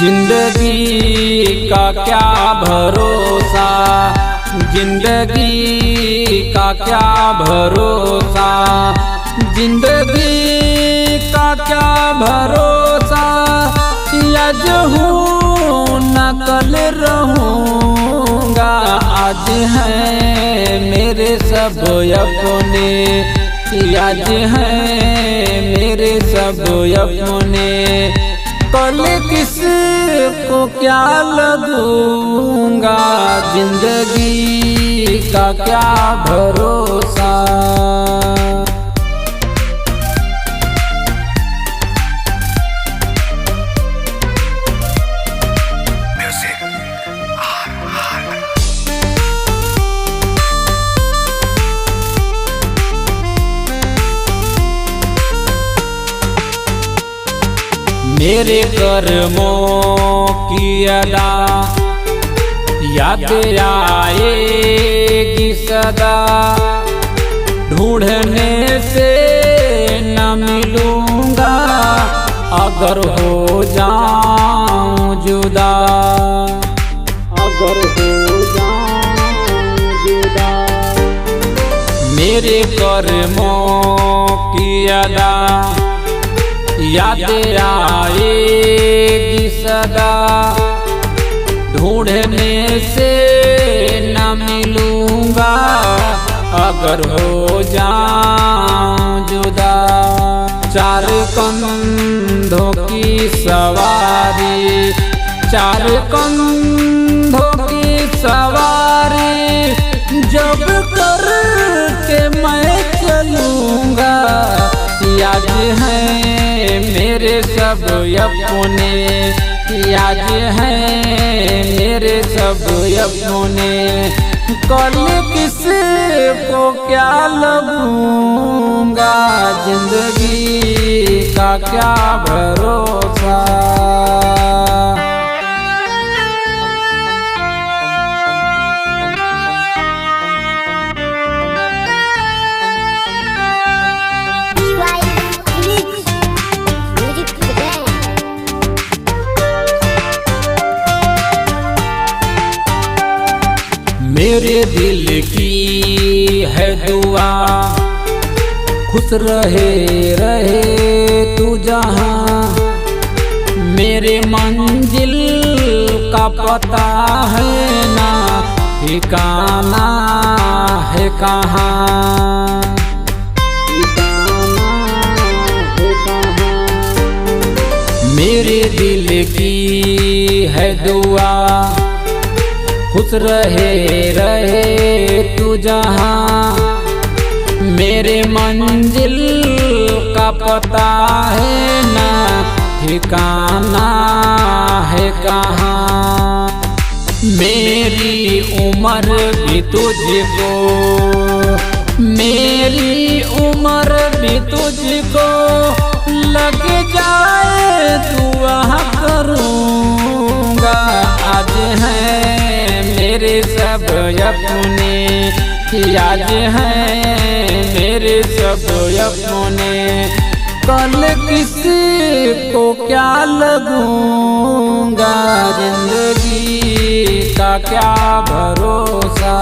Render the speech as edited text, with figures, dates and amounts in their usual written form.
जिंदगी का क्या भरोसा, जिंदगी का क्या भरोसा, जिंदगी का क्या भरोसा। आज हूँ न कल रहूँगा, आज है मेरे सब अपने, आज है मेरे सब अपने। कल किस को क्या लगूंगा, जिंदगी का क्या भरोसा। मेरे कर्मों की अदा याद आएगी सदा, ढूंढने से न मिलूंगा अगर हो जाऊं जुदा, अगर हो जाऊं जुदा। मेरे कर्मों की अदा याद आएगी सदा, ढूंढने से न मिलूंगा अगर हो जाऊं जुदा। चार कंधों की सवारी, चार कंधों की सवारी, जब करके मैं चलूंगा। आज है मेरे सब अपने, आज है मेरे सब अपने। कल किस को क्या लगूंगा, जिंदगी का क्या भरोसा। मेरे दिल की है दुआ, खुश रहे रहे तू जहाँ। मेरे मंजिल का पता है ना, ठिकाना है कहाँ, ठिकाना है कहाँ। मेरे दिल की है दुआ, खुश रहे रहे तू जहाँ। मेरे मंजिल का पता है ना, ठिकाना है कहाँ। मेरी उम्र भी तुझको, मेरी उम्र भी तुझको लग जाए तू वहाँ करूँगा। आज है मेरे सब अपने, आज है मेरे सब अपने। कल किसी को क्या लगूंगा, जिंदगी का क्या भरोसा।